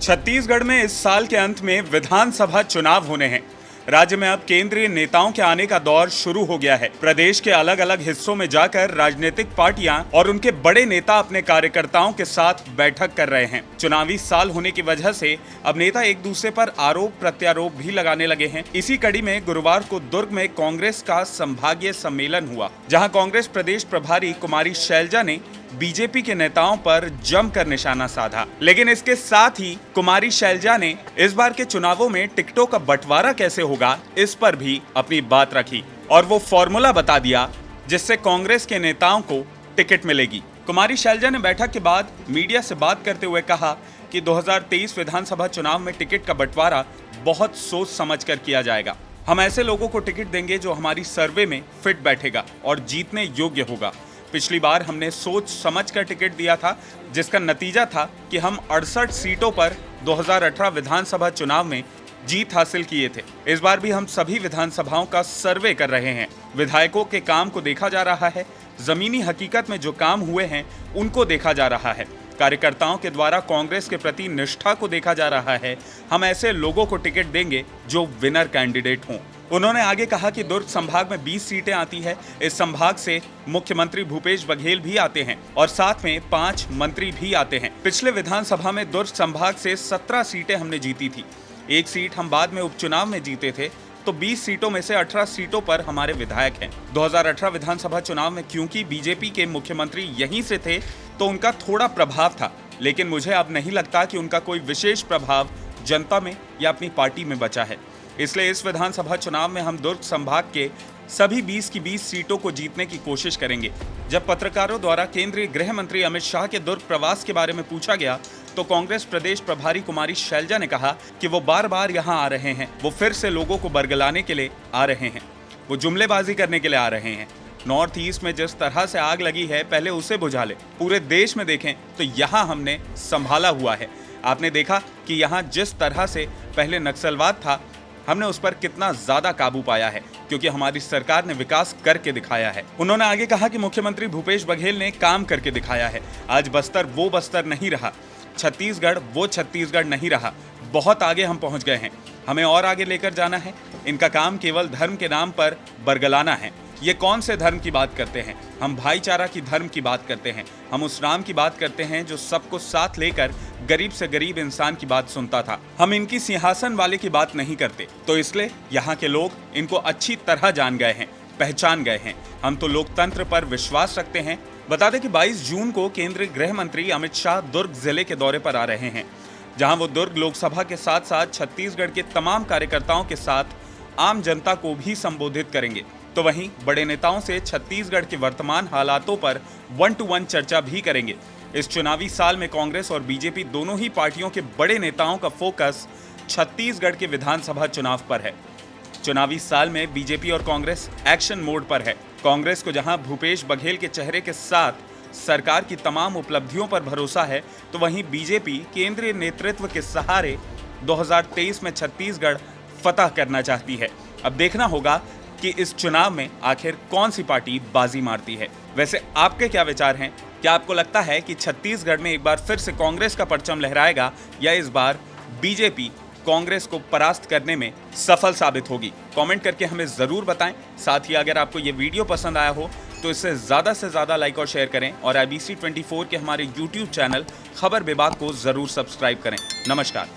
छत्तीसगढ़ में इस साल के अंत में विधानसभा चुनाव होने हैं। राज्य में अब केंद्रीय नेताओं के आने का दौर शुरू हो गया है। प्रदेश के अलग अलग हिस्सों में जाकर राजनीतिक पार्टियां और उनके बड़े नेता अपने कार्यकर्ताओं के साथ बैठक कर रहे हैं। चुनावी साल होने की वजह से अब नेता एक दूसरे पर आरोप प्रत्यारोप भी लगाने लगे हैं। इसी कड़ी में गुरुवार को दुर्ग में कांग्रेस का संभागीय सम्मेलन हुआ, जहां कांग्रेस प्रदेश प्रभारी कुमारी शैलजा ने बीजेपी के नेताओं पर जमकर निशाना साधा। लेकिन इसके साथ ही कुमारी शैलजा ने इस बार के चुनावों में टिकटों का बंटवारा कैसे होगा, इस पर भी अपनी बात रखी और वो फॉर्मूला बता दिया जिससे कांग्रेस के नेताओं को टिकट मिलेगी। कुमारी शैलजा ने बैठक के बाद मीडिया से बात करते हुए कहा कि 2023 विधानसभा चुनाव में टिकट का बंटवारा बहुत सोच समझ कर किया जाएगा। हम ऐसे लोगों को टिकट देंगे जो हमारी सर्वे में फिट बैठेगा और जीतने योग्य होगा। पिछली बार हमने सोच समझकर टिकट दिया था, जिसका नतीजा था कि हम 68 सीटों पर 2018 विधानसभा चुनाव में जीत हासिल किए थे। इस बार भी हम सभी विधानसभाओं का सर्वे कर रहे हैं। विधायकों के काम को देखा जा रहा है, जमीनी हकीकत में जो काम हुए हैं उनको देखा जा रहा है, कार्यकर्ताओं के द्वारा कांग्रेस के प्रति निष्ठा को देखा जा रहा है। हम ऐसे लोगों को टिकट देंगे जो विनर कैंडिडेट हों। उन्होंने आगे कहा कि दुर्ग संभाग में 20 सीटें आती है। इस संभाग से मुख्यमंत्री भूपेश बघेल भी आते हैं और साथ में 5 मंत्री भी आते हैं। पिछले विधानसभा में दुर्ग संभाग से 17 सीटें हमने जीती थी। 1 सीट हम बाद में उपचुनाव में जीते थे, तो 20 सीटों में से 18 सीटों पर हमारे विधायक हैं। 2018 विधानसभा चुनाव में क्योंकि बीजेपी के मुख्यमंत्री यहीं से थे तो उनका थोड़ा प्रभाव था, लेकिन मुझे अब नहीं लगता कि उनका कोई विशेष प्रभाव जनता में या अपनी पार्टी में बचा है। इसलिए इस विधानसभा चुनाव में हम दुर्ग संभाग के सभी 20 की 20 सीटों को जीतने की कोशिश करेंगे। जब पत्रकारों द्वारा केंद्रीय गृह मंत्री अमित शाह के दुर्ग प्रवास के बारे में पूछा गया तो कांग्रेस प्रदेश प्रभारी कुमारी शैलजा ने कहा कि वो बार बार यहां आ रहे हैं, वो फिर से लोगों को बरगलाने के लिए आ रहे हैं, वो जुमलेबाजी करने के लिए आ रहे हैं। नॉर्थ ईस्ट में जिस तरह से आग लगी है, पहले उसे बुझा ले। पूरे देश में देखें तो यहाँ हमने संभाला हुआ है। आपने देखा कि यहाँ जिस तरह से पहले नक्सलवाद था, हमने उस पर कितना ज्यादा काबू पाया है, क्योंकि हमारी सरकार ने विकास करके दिखाया है। उन्होंने आगे कहा कि मुख्यमंत्री भूपेश बघेल ने काम करके दिखाया है। आज बस्तर वो बस्तर नहीं रहा, छत्तीसगढ़ वो छत्तीसगढ़ नहीं रहा। बहुत आगे हम पहुंच गए हैं, हमें और आगे लेकर जाना है। इनका काम केवल धर्म के नाम पर बरगलाना है। ये कौन से धर्म की बात करते हैं? हम भाईचारा की धर्म की बात करते हैं। हम उस राम की बात करते हैं जो सबको साथ लेकर गरीब से गरीब इंसान की बात सुनता था। हम इनकी सिंहासन वाले की बात नहीं करते, तो इसलिए यहाँ के लोग इनको अच्छी तरह जान गए हैं, पहचान गए हैं। हम तो लोकतंत्र पर विश्वास रखते हैं। बता दें कि 22 जून को केंद्रीय गृह मंत्री अमित शाह दुर्ग जिले के दौरे पर आ रहे हैं, जहां वो दुर्ग लोकसभा के साथ साथ छत्तीसगढ़ के तमाम कार्यकर्ताओं के साथ आम जनता को भी संबोधित करेंगे। तो वहीं बड़े नेताओं से छत्तीसगढ़ के वर्तमान हालातों पर 1-to-1 चर्चा भी करेंगे। इस चुनावी साल में कांग्रेस और बीजेपी दोनों ही पार्टियों के बड़े नेताओं का फोकस छत्तीसगढ़ के विधानसभा चुनाव पर है। चुनावी साल में बीजेपी और कांग्रेस एक्शन मोड पर है। कांग्रेस को जहां भूपेश बघेल के चेहरे के साथ सरकार की तमाम उपलब्धियों पर भरोसा है, तो वहीं बीजेपी केंद्रीय नेतृत्व के सहारे 2023 में छत्तीसगढ़ फतह करना चाहती है। अब देखना होगा कि इस चुनाव में आखिर कौन सी पार्टी बाजी मारती है। वैसे आपके क्या विचार हैं? क्या आपको लगता है कि छत्तीसगढ़ में एक बार फिर से कांग्रेस का परचम लहराएगा, या इस बार बीजेपी कांग्रेस को परास्त करने में सफल साबित होगी? कमेंट करके हमें जरूर बताएं। साथ ही अगर आपको ये वीडियो पसंद आया हो तो इसे ज़्यादा से ज़्यादा लाइक और शेयर करें और IBC 24 के हमारे YouTube चैनल खबर विभाग को ज़रूर सब्सक्राइब करें। नमस्कार।